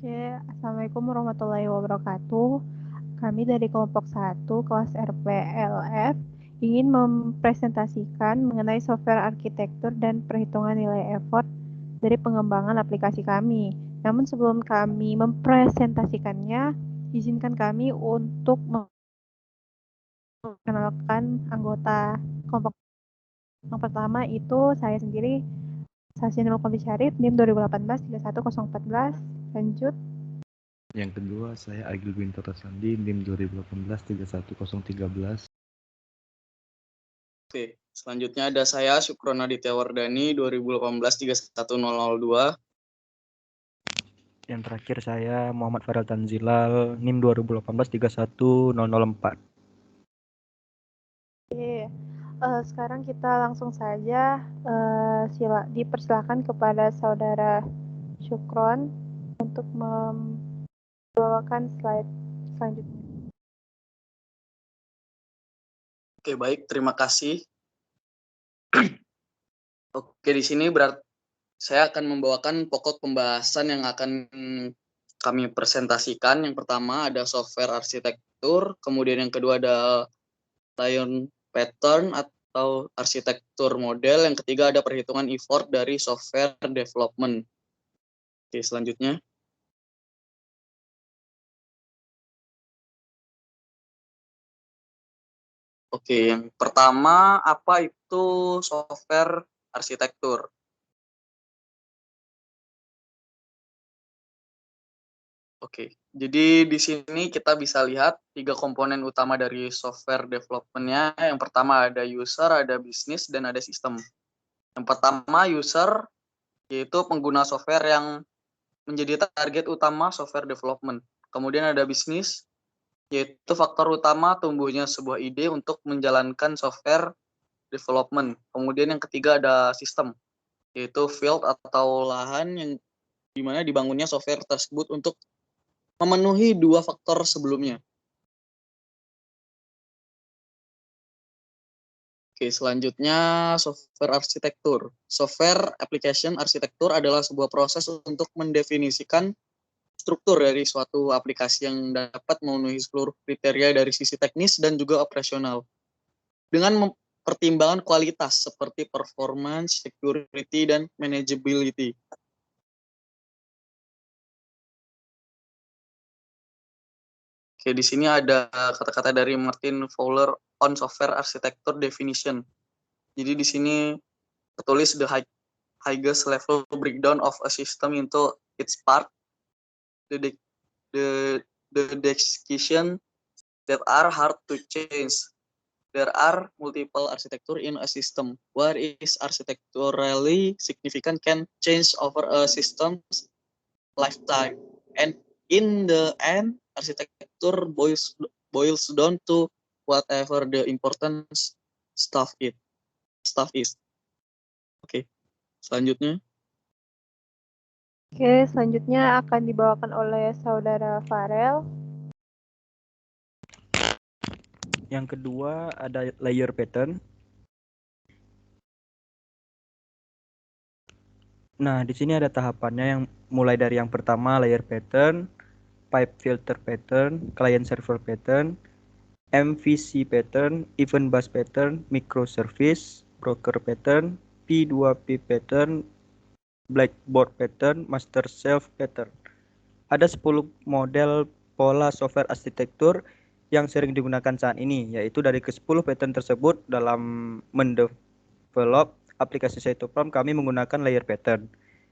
Oke, Assalamualaikum warahmatullahi wabarakatuh. Kami dari kelompok 1 kelas RPLF ingin mempresentasikan mengenai software arsitektur dan perhitungan nilai effort dari pengembangan aplikasi kami. Namun sebelum kami mempresentasikannya, izinkan kami untuk memperkenalkan anggota kelompok. Yang pertama itu saya sendiri, Sasin Nurul Syarif, NIM 2018-31014. Lanjut. Yang kedua, saya Agil Bintoro Sandi, NIM 2018-31013. Oke, selanjutnya ada saya Syukron Aditya Wardani 2018-31002. Yang terakhir saya Muhammad Farel Tanzilal, NIM 2018-31004. Oke, sekarang kita langsung saja dipersilakan kepada saudara Syukron untuk membawakan slide selanjutnya. Oke, baik, terima kasih. Oke, di sini saya akan membawakan pokok pembahasan yang akan kami presentasikan. Yang pertama ada software arsitektur, kemudian yang kedua ada Lion pattern atau arsitektur model, yang ketiga ada perhitungan effort dari software development. Oke, selanjutnya. Oke, yang pertama apa itu software arsitektur? Oke, jadi di sini kita bisa lihat 3 komponen utama dari software development-nya. Yang pertama ada user, ada bisnis, dan ada sistem. Yang pertama user, yaitu pengguna software yang menjadi target utama software development. Kemudian ada bisnis, yaitu faktor utama tumbuhnya sebuah ide untuk menjalankan software development. Kemudian yang ketiga ada sistem, yaitu field atau lahan yang dimana dibangunnya software tersebut untuk memenuhi dua faktor sebelumnya. Oke, selanjutnya software arsitektur. Software application arsitektur adalah sebuah proses untuk mendefinisikan struktur dari suatu aplikasi yang dapat memenuhi seluruh kriteria dari sisi teknis dan juga operasional. Dengan pertimbangan kualitas seperti performance, security, dan manageability. Oke, di sini ada kata-kata dari Martin Fowler on software architecture definition. Jadi di sini tertulis the highest level breakdown of a system into its part, the decision that are hard to change. There are multiple architecture in a system. What is architecturally significant can change over a system's lifetime. And in the end, architecture boils down to whatever the important stuff is. Oke, selanjutnya. Oke, selanjutnya akan dibawakan oleh saudara Farel. Yang kedua ada layer pattern. Nah, di sini ada tahapannya yang mulai dari yang pertama layer pattern, pipe filter pattern, client server pattern, MVC pattern, event bus pattern, microservice, broker pattern, P2P pattern, blackboard pattern, master shelf pattern. Ada 10 model pola software arsitektur yang sering digunakan saat ini, yaitu dari ke-10 pattern tersebut dalam mendevelop aplikasi Cytoprom kami menggunakan layer pattern,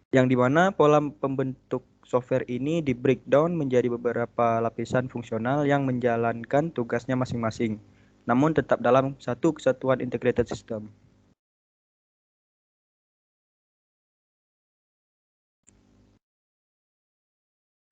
yang dimana pola pembentuk software ini di breakdown menjadi beberapa lapisan fungsional yang menjalankan tugasnya masing-masing, namun tetap dalam satu kesatuan integrated system.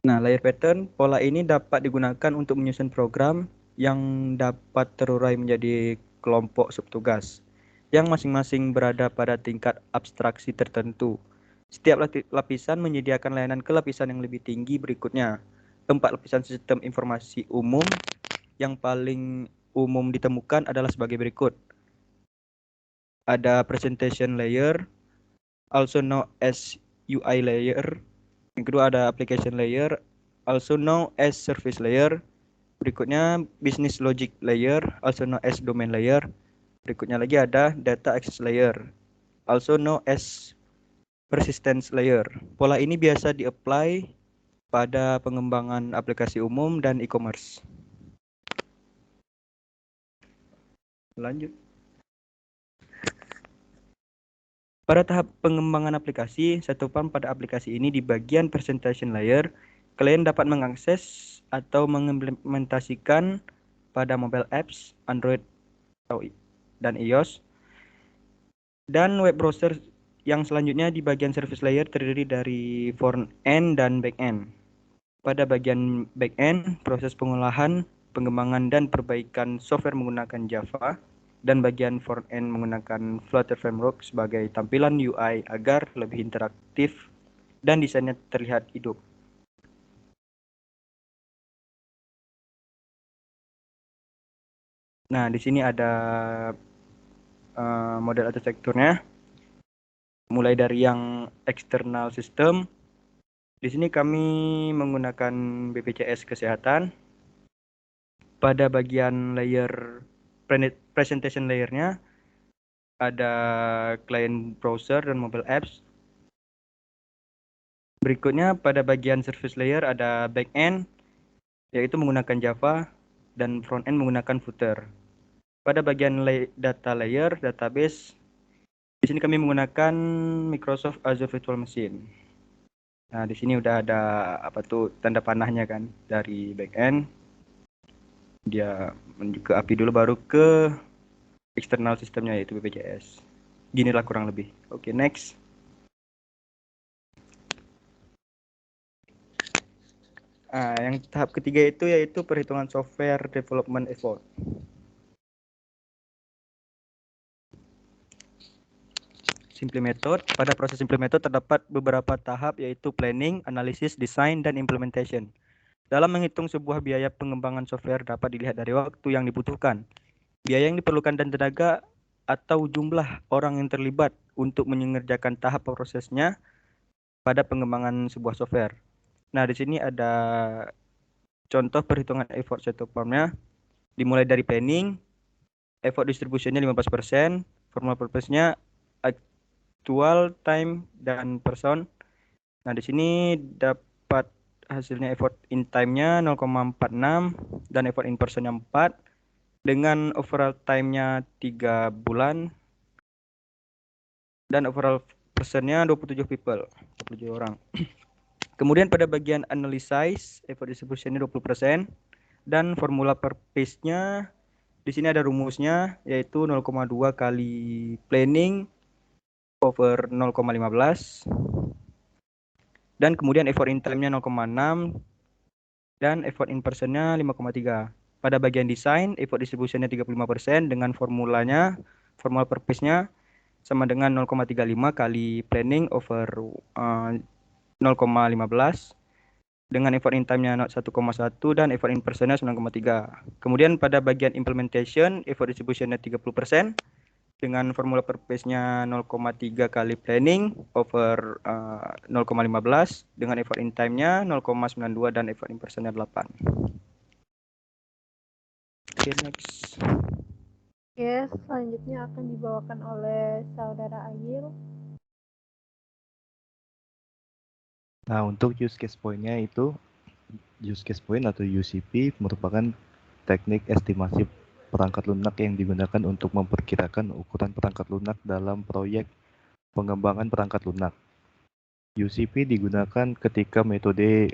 Nah, layer pattern, pola ini dapat digunakan untuk menyusun program yang dapat terurai menjadi kelompok subtugas, yang masing-masing berada pada tingkat abstraksi tertentu. Setiap lapisan menyediakan layanan ke lapisan yang lebih tinggi berikutnya. 4 lapisan sistem informasi umum yang paling umum ditemukan adalah sebagai berikut. Ada presentation layer, also known as UI layer. Yang kedua ada application layer, also known as service layer. Berikutnya business logic layer, also known as domain layer. Berikutnya lagi ada data access layer, also known as persistence layer. Pola ini biasa di-apply pada pengembangan aplikasi umum dan e-commerce. Lanjut. Pada tahap pengembangan aplikasi, satuan pada aplikasi ini di bagian presentation layer, kalian dapat mengakses atau mengimplementasikan pada mobile apps, Android dan iOS. Dan web browser yang selanjutnya di bagian service layer terdiri dari front end dan back end. Pada bagian back end, proses pengolahan, pengembangan dan perbaikan software menggunakan Java. Dan bagian front end menggunakan Flutter Framework sebagai tampilan UI agar lebih interaktif dan desainnya terlihat hidup. Nah, di sini ada model arsitekturnya. Mulai dari yang external system. Di sini kami menggunakan BPJS Kesehatan. Pada bagian layer presentation layernya ada client browser dan mobile apps. Berikutnya pada bagian service layer ada backend, yaitu menggunakan Java, dan frontend menggunakan Flutter. Pada bagian data layer, database, di sini kami menggunakan Microsoft Azure Virtual Machine. Nah, di sini udah ada tanda panahnya kan dari backend. Dia menuju ke API dulu baru ke eksternal sistemnya yaitu BPJS. Ginilah kurang lebih. Oke, next. Yang tahap ketiga itu yaitu perhitungan software development effort. Simple method. Pada proses simple method terdapat beberapa tahap yaitu planning, analisis, design, dan implementation. Dalam menghitung sebuah biaya pengembangan software dapat dilihat dari waktu yang dibutuhkan, biaya yang diperlukan dan tenaga atau jumlah orang yang terlibat untuk mengerjakan tahap prosesnya pada pengembangan sebuah software. Nah, di sini ada contoh perhitungan effort satu formnya. Dimulai dari planning, effort distributionnya 15%, formula purpose-nya actual time dan person. Nah, di sini dapat hasilnya effort in time-nya 0,46 dan effort in person-nya 4 dengan overall time-nya 3 bulan dan overall person-nya 27 people, 27 orang. Kemudian pada bagian analysis, effort distribution-nya 20% dan formula per piece-nya di sini ada rumusnya yaitu 0,2 kali planning over 0,15 dan kemudian effort in time-nya 0,6 dan effort in person-nya 5,3. Pada bagian desain, effort distribution-nya 35% dengan formula per piece-nya sama dengan 0,35 kali planning over 0,15 dengan effort in time-nya 1,1 dan effort in person-nya 9,3. Kemudian pada bagian implementation, effort distribution-nya 30% dengan formula per piece-nya 0,3 kali planning over 0,15 dengan effort in time-nya 0,92 dan effort in person-nya 8. Oke, next. Yes, selanjutnya akan dibawakan oleh saudara Agil. Nah, untuk use case point-nya itu, use case point atau UCP merupakan teknik estimasi perangkat lunak yang digunakan untuk memperkirakan ukuran perangkat lunak dalam proyek pengembangan perangkat lunak. UCP digunakan ketika metode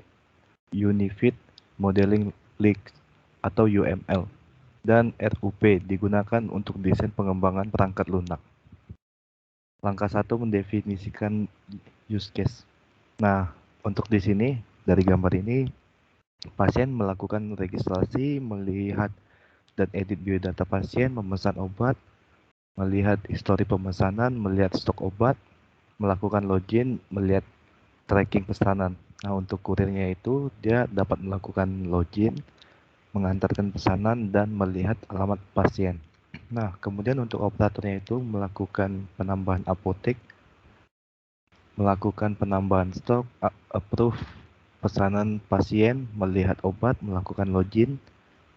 Unified Modeling List atau UML dan RUP digunakan untuk desain pengembangan perangkat lunak. Langkah 1 mendefinisikan use case. Nah, untuk di sini dari gambar ini pasien melakukan registrasi, melihat dan edit biodata pasien, memesan obat, melihat histori pemesanan, melihat stok obat, melakukan login, melihat tracking pesanan. Nah, untuk kurirnya itu dia dapat melakukan login, mengantarkan pesanan dan melihat alamat pasien. Nah, kemudian untuk operatornya itu melakukan penambahan apotek, melakukan penambahan stok, approve pesanan pasien, melihat obat, melakukan login,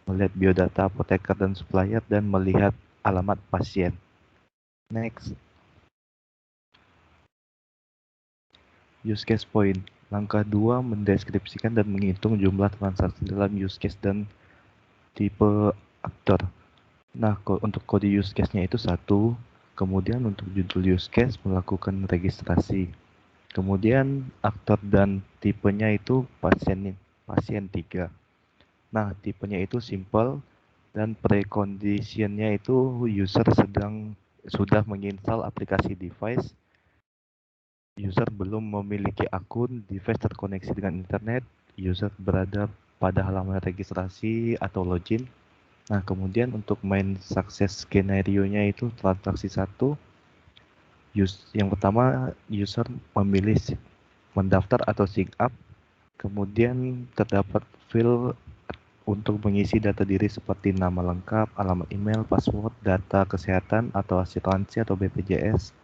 melihat biodata apoteker dan supplier, dan melihat alamat pasien. Next. Use case point. Langkah 2, mendeskripsikan dan menghitung jumlah transaksi dalam use case dan tipe aktor. Nah, untuk kode use case-nya itu 1, kemudian untuk judul use case melakukan registrasi. Kemudian aktor dan tipenya itu pasien 3. Nah, tipenya itu simple dan preconditionnya itu user sudah menginstal aplikasi device, user belum memiliki akun, device terkoneksi dengan internet, user berada pada halaman registrasi atau login. Nah, kemudian untuk main success skenario-nya itu transaksi 1, yang pertama user memilih mendaftar atau sign up, kemudian terdapat field untuk mengisi data diri seperti nama lengkap, alamat email, password, data kesehatan atau asuransi atau BPJS,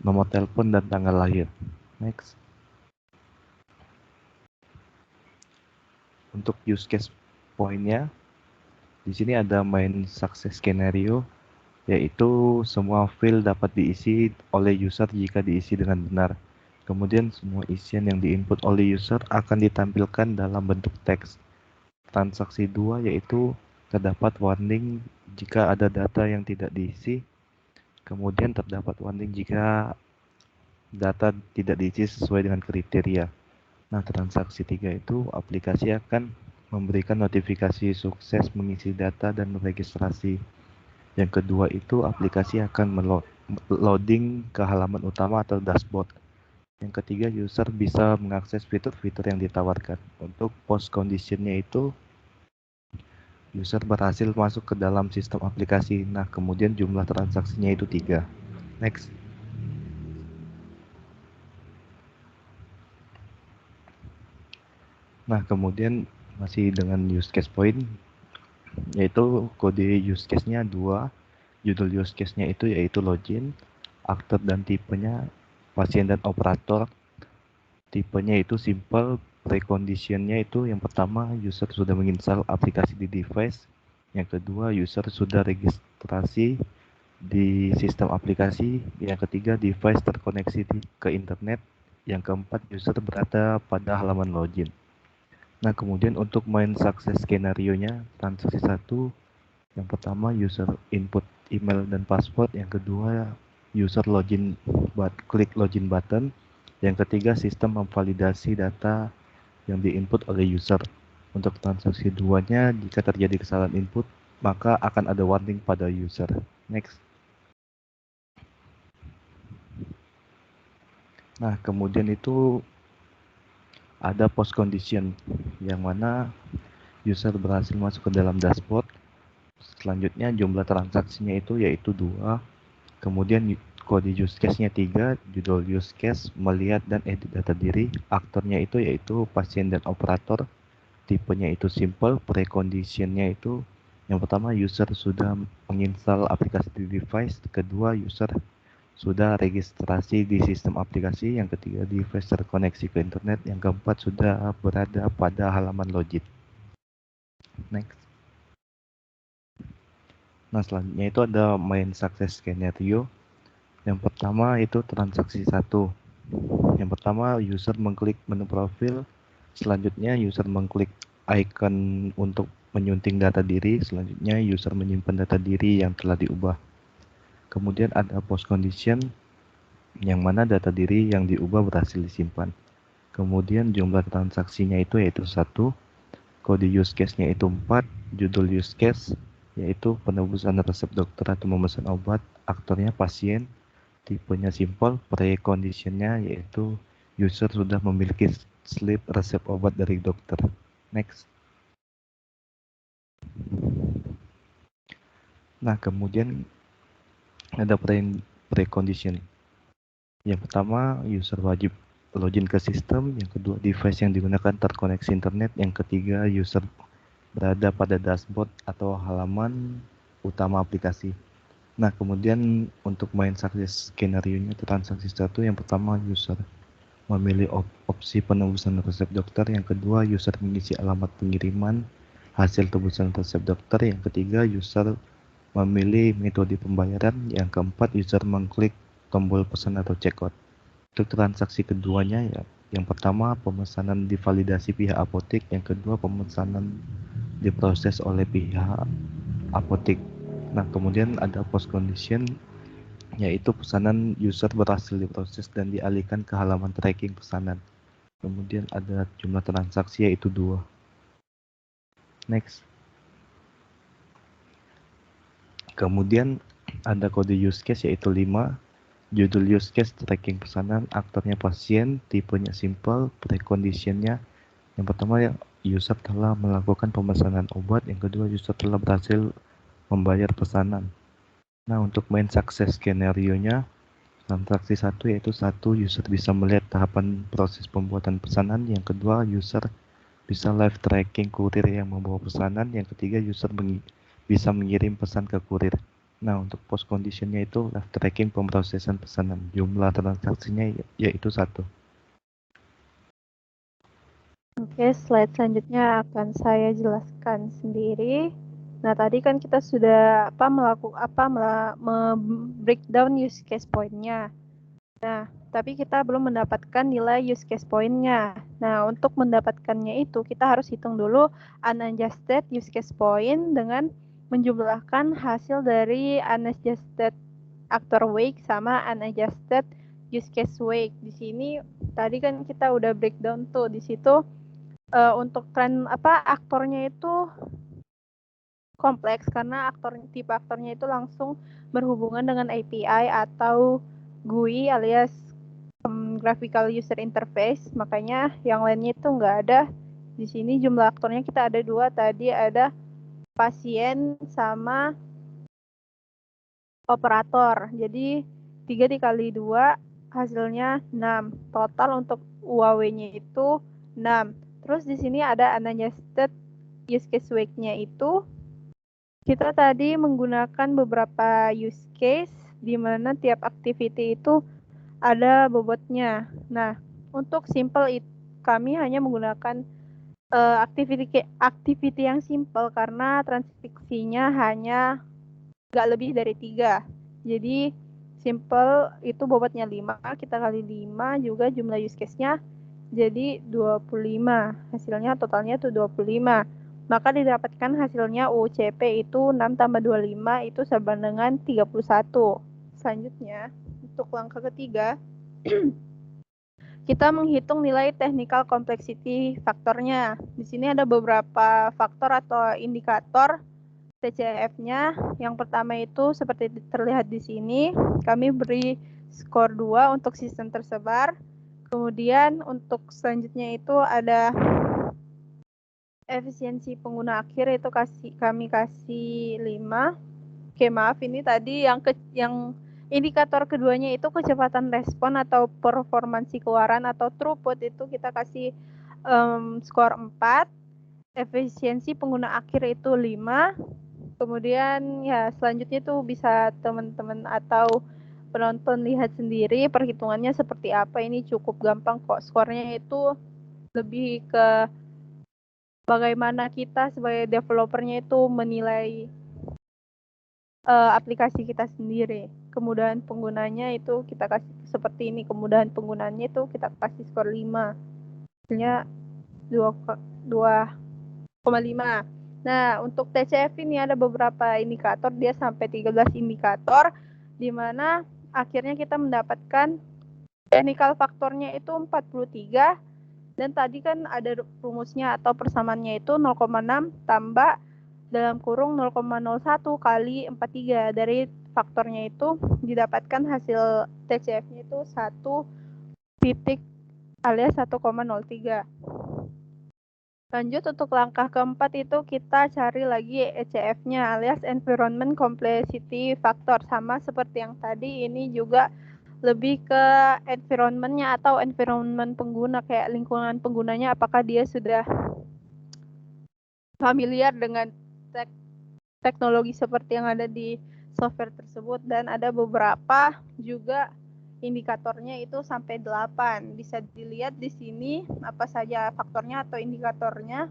nomor telepon, dan tanggal lahir. Next. Untuk use case point-nya, di sini ada main success scenario, yaitu semua field dapat diisi oleh user jika diisi dengan benar. Kemudian semua isian yang diinput oleh user akan ditampilkan dalam bentuk teks. Transaksi 2 yaitu terdapat warning jika ada data yang tidak diisi. Kemudian terdapat warning jika data tidak diisi sesuai dengan kriteria. Nah, transaksi 3 itu aplikasi akan memberikan notifikasi sukses mengisi data dan registrasi. Yang kedua itu aplikasi akan loading ke halaman utama atau dashboard. Yang ketiga, user bisa mengakses fitur-fitur yang ditawarkan. Untuk post condition-nya itu user berhasil masuk ke dalam sistem aplikasi. Nah, kemudian jumlah transaksinya itu 3. Next. Nah, kemudian masih dengan use case point, yaitu kode use case-nya 2, judul use case-nya itu yaitu login, aktor dan tipenya pasien dan operator, tipenya itu simple, precondition-nya itu yang pertama user sudah menginstal aplikasi di device, yang kedua user sudah registrasi di sistem aplikasi, yang ketiga device terkoneksi ke internet, yang keempat user berada pada halaman login. Nah, kemudian untuk main success skenario-nya, transaksi 1, yang pertama user input email dan password, yang kedua user klik login button, yang ketiga sistem memvalidasi data yang diinput oleh user. Untuk transaksi 2-nya, jika terjadi kesalahan input, maka akan ada warning pada user. Next. Nah, kemudian itu ada post condition, yang mana user berhasil masuk ke dalam dashboard. Selanjutnya jumlah transaksinya itu yaitu 2. Kemudian kode use case-nya 3, judul use case, melihat dan edit data diri. Aktornya itu yaitu pasien dan operator. Tipenya itu simple, precondition-nya itu yang pertama user sudah menginstal aplikasi di device, kedua user sudah registrasi di sistem aplikasi, yang ketiga device terkoneksi ke internet, yang keempat sudah berada pada halaman login. Next. Nah, selanjutnya itu ada main success scenario. Yang pertama itu transaksi 1. Yang pertama user mengklik menu profil, selanjutnya user mengklik icon untuk menyunting data diri, selanjutnya user menyimpan data diri yang telah diubah. Kemudian ada post condition, yang mana data diri yang diubah berhasil disimpan. Kemudian jumlah transaksinya itu yaitu 1, kode use case-nya itu 4, judul use case yaitu penebusan resep dokter atau memesan obat, aktornya pasien, tipenya simple, precondition-nya yaitu user sudah memiliki slip resep obat dari dokter. Next. Nah, kemudian ada precondition. Yang pertama, user wajib login ke sistem, yang kedua device yang digunakan terkoneksi internet, yang ketiga user berada pada dashboard atau halaman utama aplikasi. Nah, kemudian untuk main success skenario-nya transaksi 1, yang pertama user memilih opsi penebusan resep dokter. Yang kedua, user mengisi alamat pengiriman hasil tebusan resep dokter. Yang ketiga, user memilih metode pembayaran. Yang keempat, user mengklik tombol pesan atau checkout. Untuk transaksi keduanya, ya, yang pertama pemesanan divalidasi pihak apotek, yang kedua pemesanan diproses oleh pihak apotek. Nah, kemudian ada post condition, yaitu pesanan user berhasil diproses dan dialihkan ke halaman tracking pesanan. Kemudian ada jumlah transaksi yaitu 2. Next. Kemudian ada kode use case yaitu 5. Judul use case tracking pesanan, aktornya pasien, tipenya simple, preconditionnya yang pertama ya user telah melakukan pemesanan obat, yang kedua user telah berhasil membayar pesanan. Nah, untuk main success skenario-nya transaksi 1 yaitu 1 user bisa melihat tahapan proses pembuatan pesanan, yang kedua user bisa live tracking kurir yang membawa pesanan, yang ketiga user bisa mengirim pesan ke kurir. Nah, untuk post condition-nya itu live tracking pemrosesan pesanan. Jumlah transaksinya yaitu 1. Oke, slide selanjutnya akan saya jelaskan sendiri. Nah, tadi kan kita sudah breakdown use case point-nya. Nah, tapi kita belum mendapatkan nilai use case point-nya. Nah, untuk mendapatkannya itu kita harus hitung dulu unadjusted use case point dengan menjumlahkan hasil dari unadjusted actor weight sama unadjusted use case weight. Di sini tadi kan kita udah breakdown tuh di situ untuk aktornya itu kompleks karena tipe aktornya itu langsung berhubungan dengan API atau GUI alias graphical user interface, makanya yang lainnya itu nggak ada. Di sini jumlah aktornya kita ada 2, tadi ada pasien sama operator. Jadi 3 dikali 2 hasilnya 6. Total untuk UAW-nya itu 6. Terus di sini ada unadjusted use case weight-nya itu kita tadi menggunakan beberapa use case di mana tiap activity itu ada bobotnya. Nah, untuk simple kami hanya menggunakan activity yang simple karena transaksinya hanya nggak lebih dari 3. Jadi simple itu bobotnya 5, kita kali 5 juga jumlah use case-nya jadi 25. Hasilnya totalnya itu 25. Maka didapatkan hasilnya UCP itu 6 tambah 25 itu sama dengan 31. Selanjutnya, untuk langkah ketiga, kita menghitung nilai technical complexity faktornya. Di sini ada beberapa faktor atau indikator TCF-nya. Yang pertama itu seperti terlihat di sini, kami beri skor 2 untuk sistem tersebar. Kemudian untuk selanjutnya itu ada efisiensi pengguna akhir itu kami kasih 5. Oke, maaf ini tadi yang indikator keduanya itu kecepatan respon atau performansi keluaran atau throughput itu kita kasih skor 4. Efisiensi pengguna akhir itu 5. Kemudian ya selanjutnya itu bisa teman-teman atau penonton lihat sendiri perhitungannya seperti apa. Ini cukup gampang kok. Skornya itu lebih ke bagaimana kita sebagai developernya itu menilai aplikasi kita sendiri. Kemudahan penggunanya itu kita kasih seperti ini. Kemudahan penggunanya itu kita kasih skor 5. Hasilnya 2,5. Nah, untuk TCF ini ada beberapa indikator, dia sampai 13 indikator, di mana akhirnya kita mendapatkan technical faktornya itu 43, dan tadi kan ada rumusnya atau persamaannya itu 0,6 tambah dalam kurung 0,01 kali 43. Dari faktornya itu didapatkan hasil TCF-nya itu 1 titik alias 1,03. Lanjut untuk langkah keempat itu kita cari lagi ECF-nya alias Environment Complexity Factor. Sama seperti yang tadi, ini juga lebih ke environment-nya atau environment pengguna, kayak lingkungan penggunanya apakah dia sudah familiar dengan teknologi seperti yang ada di software tersebut. Dan ada beberapa juga indikatornya itu sampai 8. Bisa dilihat di sini apa saja faktornya atau indikatornya.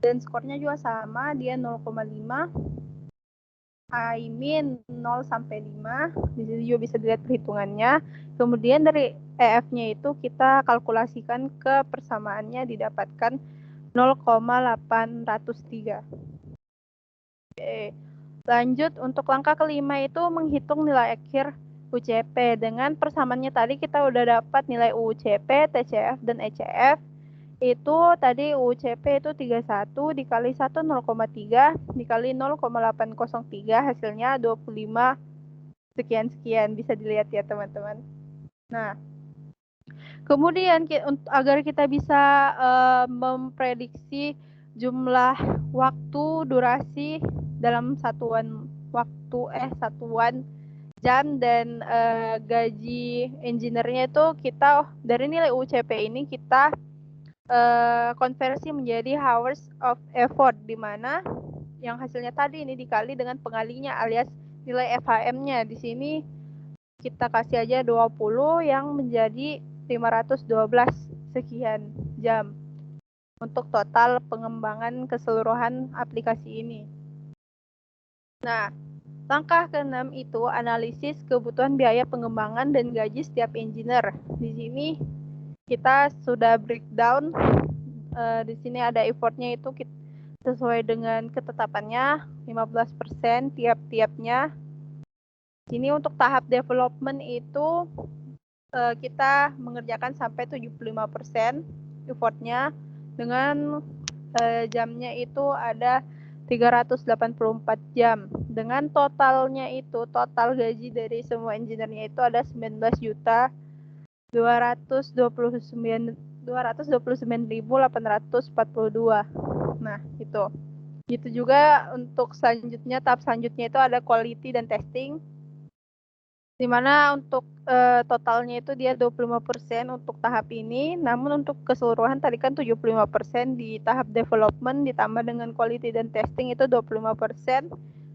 Dan skornya juga sama, dia 0,5. I-min 0 sampai 5. Di sini juga bisa dilihat perhitungannya. Kemudian dari EF-nya itu kita kalkulasikan ke persamaannya didapatkan 0,803. Oke. Lanjut untuk langkah kelima itu menghitung nilai akhir UCP. Dengan persamaannya tadi kita udah dapat nilai UCP, TCF, dan ECF. Itu tadi UCP itu 31 dikali 1 0,3 dikali 0,803 hasilnya 25 sekian-sekian. Bisa dilihat ya teman-teman. Nah, kemudian agar kita bisa memprediksi jumlah waktu durasi dalam satuan jam dan gaji engineer-nya itu kita dari nilai UCP ini kita konversi menjadi hours of effort, di mana yang hasilnya tadi ini dikali dengan pengalinya alias nilai FHM-nya. Di sini kita kasih aja 20 yang menjadi 512 sekian jam untuk total pengembangan keseluruhan aplikasi ini. Nah, langkah ke-6 itu analisis kebutuhan biaya pengembangan dan gaji setiap engineer. Di sini kita sudah breakdown. Di sini ada effortnya itu sesuai dengan ketetapannya 15% tiap-tiapnya. Sini untuk tahap development itu kita mengerjakan sampai 75% effortnya dengan jamnya itu ada 384 jam. Dengan totalnya itu, total gaji dari semua engineer-nya itu ada 19.229.842. Nah, itu. Gitu juga untuk selanjutnya, tahap selanjutnya itu ada quality dan testing. Di mana untuk totalnya itu dia 25% untuk tahap ini, namun untuk keseluruhan tadi kan 75% di tahap development ditambah dengan quality dan testing itu 25%.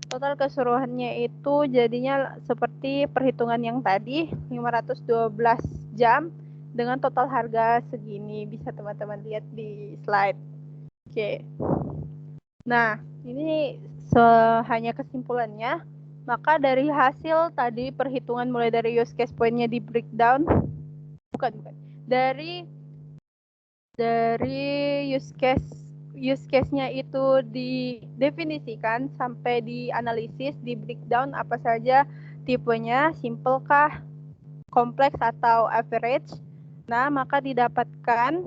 Total keseluruhannya itu jadinya seperti perhitungan yang tadi, 512 jam dengan total harga segini. Bisa teman-teman lihat di slide. Oke. Nah, ini hanya kesimpulannya. Maka dari hasil tadi perhitungan mulai dari use case point-nya di breakdown, dari use case-nya itu didefinisikan sampai di analisis, di breakdown apa saja tipenya, simple kah, kompleks atau average. Nah, maka didapatkan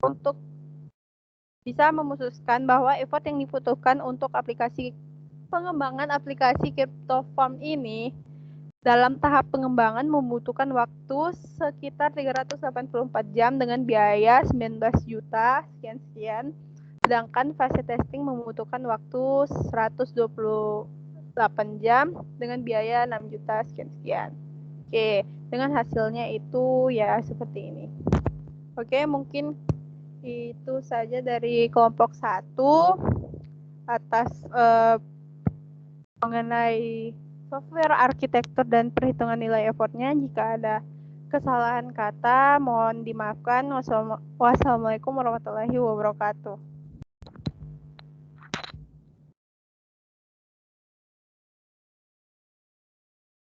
untuk bisa memutuskan bahwa effort yang dibutuhkan untuk pengembangan aplikasi CryptoFarm ini dalam tahap pengembangan membutuhkan waktu sekitar 384 jam dengan biaya 19 juta sekian-sekian. Sedangkan fase testing membutuhkan waktu 128 jam dengan biaya 6 juta sekian-sekian. Oke, dengan hasilnya itu ya seperti ini. Oke, mungkin itu saja dari kelompok 1 atas mengenai software arsitektur dan perhitungan nilai effortnya. Jika ada kesalahan kata mohon dimaafkan. Wassalamualaikum warahmatullahi wabarakatuh.